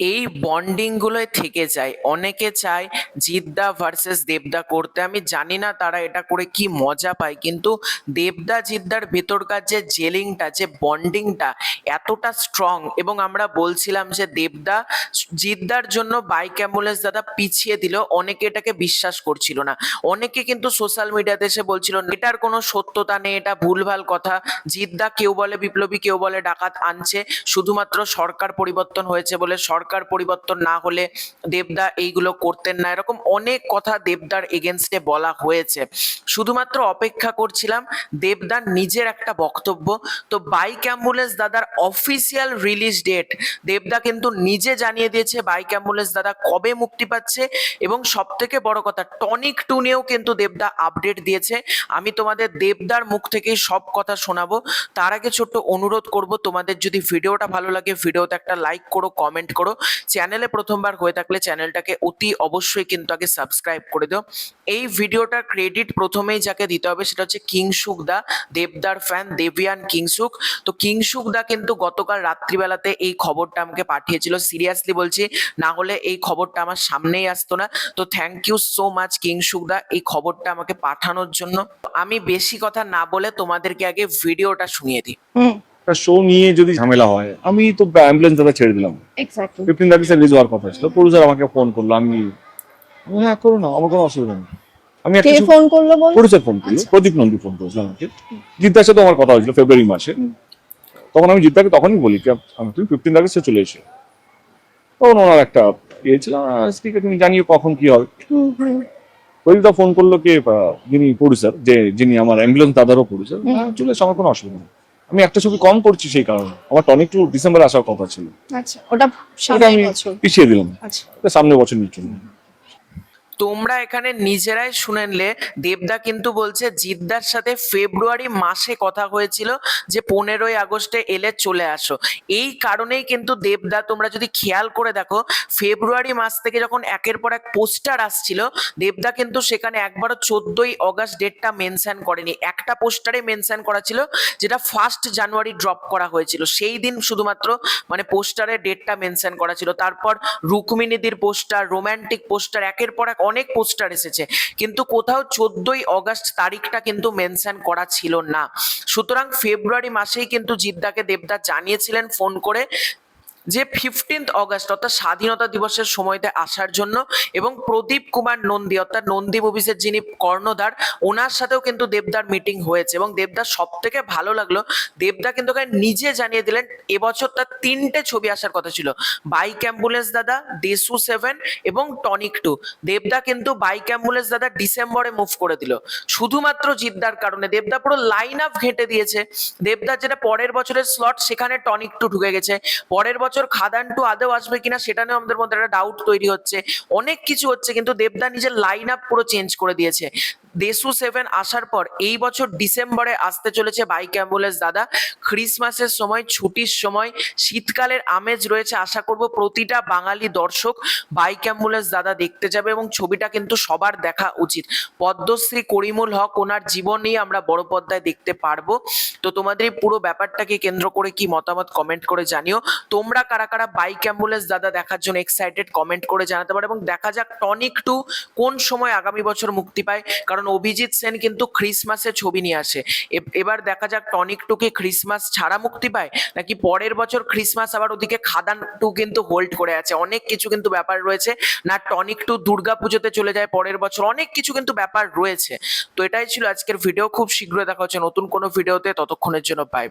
এই বন্ডিং গুলোই থেকে যায়। অনেকে চায় জিদ্দা ভার্সেস দেবদা করতে, আমি জানি না তারা এটা করে কি মজা পায়, কিন্তু দেবদা জিদ্দার ভেতরকার যে জেলিংটা, যে বন্ডিংটা এতটা স্ট্রং। এবং আমরা বলছিলাম যে দেবদা জিদ্দার জন্য বাইক অ্যাম্বুলেন্স দাদা পিছিয়ে দিল, অনেকে এটাকে বিশ্বাস করছিল না। অনেকে কিন্তু সোশ্যাল মিডিয়াতে এসে বলছিল এটার কোনো সত্যতা নেই, এটা ভুলভাল কথা। জিদ্দা কেউ বলে বিপ্লবী, কেউ বলে ডাকাত আনছে, শুধুমাত্র সরকার পরিবর্তন হয়েছে বলে, সরকার পরিবর্তন না হলে দেবদা এইগুলো করতেন না, এরকম অনেক কথা দেবদার এগেনস্টে বলা হয়েছে। শুধুমাত্র অপেক্ষা করছিলাম দেবদার নিজের একটা বক্তব্য। তো বাইক অ্যাম্বুলেন্স দাদার অফিসিয়াল রিলিজ ডেট দেবদা কিন্তু নিজে জানিয়ে দিয়েছে বাইক অ্যাম্বুলেন্স দাদা কবে মুক্তি পাচ্ছে। এবং সব থেকে বড় কথা, টনিক টু নিয়েও কিন্তু দেবদা আপডেট দিয়েছে। আমি তোমাদের দেবদার মুখ থেকেই সব কথা শোনাবো। তার আগে ছোট্ট অনুরোধ করব, তোমাদের যদি ভিডিওটা ভালো লাগে ভিডিওতে একটা লাইক করো, কমেন্ট করো, চ্যানেলে প্রথমবার হয়ে থাকলে চ্যানেলটাকে অতি অবশ্যই কিন্তু আগে সাবস্ক্রাইব করে দিও। এই ভিডিওটার ক্রেডিট প্রথমেই যাকে দিতে হবে সেটা হচ্ছে কিংসুক দা, দেবদার ফ্যান দেবিয়ান কিংসুক। তো কিংসুক দা কিন্তু গতকাল রাত্রিবেলাতে এই খবরটা আমাকে পাঠিয়েছিল, সিরিয়াসলি বলছি, না হলে এই খবরটা আমার সামনেই আসতো না। তো thank you so much Kingshuk দা এই খবরটা আমাকে পাঠানোর জন্য। আমি বেশি কথা না বলে তোমাদেরকে আগে ভিডিওটা শুনিয়ে দিই। একটা শো নিয়ে যদি ঝামেলা হয়, আমি তো অ্যাম্বুলেন্স দাদা ছেড়ে দিলাম। এক্স্যাক্টলি 15 তারিখে রিলিজ হওয়ার কথা ছিল, প্রডিউসার আমাকে ফোন করলো, আমি হ্যাঁ করো না, আমার কোনো অসুবিধা নেই। আমি কে একটা ফোন করলো বল? প্রডিউসার ফোন করলো, আচ্ছা। প্রদীপ নন্দী ফোন করেছিল আমাকে। জিদ্দার সাথে আমার কথা হয়েছিল ফেব্রুয়ারি মাসে। তখন আমি জিদ্দাকে তখনই বলি যে তুমি 15 আগস্টে চলে এসে, তখন ওনার একটা ইয়ে ছিল, ঠিক আছে তুমি জানিয়ে কখন কি হবে। প্রদীপদা ফোন করলো, কে যিনি প্রডিউসার, যিনি আমার অ্যাম্বুলেন্স দাদারও প্রডিউসার, চলে এসে আমার কোনো অসুবিধা নেই। আমি একটা ছবি কম করছি, সেই কারণে আমার টনিক টু ডিসেম্বরে আসার কথা ছিল, আচ্ছা, ওটা ওটা সামনের আমি বছর। পিছিয়ে দিলাম, আচ্ছা, ওটা সামনের বছর নিয়ে চলবে। তোমরা এখানে নিজেরাই শুনে নিলে, দেবদা কিন্তু বলছে জিদ্দার সাথে ফেব্রুয়ারি মাসে কথা হয়েছিল যে 15ই আগস্টে এলে চলে আসো। এই কারণেই কিন্তু দেবদা, তোমরা যদি খেয়াল করে দেখো, ফেব্রুয়ারি মাস থেকে যখন একের পর এক পোস্টার আসছিল, দেবদা কিন্তু সেখানে একবারও 14ই আগস্ট ডেটটা মেনশন করেনি। একটা পোস্টারে মেনশন করা ছিল যেটা 1 জানুয়ারি ড্রপ করা হয়েছিল, সেই দিন শুধুমাত্র মানে পোস্টারের ডেটটা মেনশন করা ছিল। তারপর রুক্মিণীদির পোস্টার, রোমান্টিক পোস্টার, একের পর এক অনেক পোস্টার এসেছে, কিন্তু কোথাও 14ই আগস্ট তারিখটা কিন্তু মেনশন করা ছিল না। সুতরাং ফেব্রুয়ারি মাসেই কিন্তু জিদ্দাকে দেবদা জানিয়েছিলেন ফোন করে যে 15th আগস্ট অর্থাৎ স্বাধীনতা দিবসের সময়তে আসার জন্য। এবং প্রদীপ কুমার নন্দী অর্থাৎ নন্দী মুভিসের যিনি কর্ণধার, ওনার সাথেও কিন্তু দেবদার মিটিং হয়েছে। এবং দেবদার সব থেকে ভালো লাগলো, দেবদা কিন্তু নিজে জানিয়ে দিলেন এবছর তার 3টে ছবি আসার কথা ছিল, বাইক অ্যাম্বুলেন্স দাদা, দেশু 7 এবং টনিক টু। দেবদা কিন্তু বাইক অ্যাম্বুলেন্স দাদা ডিসেম্বরে মুভ করে দিল শুধুমাত্র জিদ্দার কারণে। দেবদা পুরো লাইন আপ ঘেঁটে দিয়েছে। দেবদার যেটা পরের বছরের স্লট, সেখানে টনিক টু ঢুকে গেছে। পরের বছর খাদান টু আদৌ আসবে কিনা সেটা নিয়ে আমাদের মধ্যে একটা ডাউট তৈরি হচ্ছে, অনেক কিছু হচ্ছে, কিন্তু দেবদা নিজের লাইন আপ পুরো চেঞ্জ করে দিয়েছে। দেশু 7 আসার পর এই বছর ডিসেম্বরে আসতে চলেছে বাইক অ্যাম্বুলেন্স দাদা। ক্রিসমাসের সময়, ছুটির সময়, শীতকালের আমেজ রয়েছে। আশা করব প্রতিটা বাঙালি দর্শক বাইক অ্যাম্বুলেন্স দাদা দেখতে যাবে এবং ছবিটা কিন্তু সবার দেখা উচিত। পদ্মশ্রী করিমুল হক, ওনার জীবনী আমরা বড় পর্দায় দেখতে পারবো। তো তোমাদের এই পুরো ব্যাপারটাকে কেন্দ্র করে কি মতামত কমেন্ট করে জানিও। তোমরা কারা কারা বাইক অ্যাম্বুলেন্স দাদা দেখার জন্য এক্সাইটেড কমেন্ট করে জানাতে পারো। এবং দেখা যাক টনিক টু কোন সময় আগামী বছর মুক্তি পায়, কারণ অভিজিৎ সেন কিন্তু ক্রিসমাসে ছবি নিয়ে আসে। এবার দেখা যাক টনিক টু কি ক্রিসমাস ছাড়া মুক্তি পায়, নাকি পরের বছর ক্রিসমাস আবার ওদিকে খাদান টু কিন্তু হোল্ড করে আছে। অনেক কিছু কিন্তু ব্যাপার রয়েছে, না টনিক টু দুর্গা পুজোতে চলে যায় পরের বছর, অনেক কিছু কিন্তু ব্যাপার রয়েছে। তো এটাই ছিল আজকের ভিডিও, খুব শীঘ্রই দেখা হচ্ছে নতুন কোনো ভিডিওতে, ততক্ষণের জন্য বাই।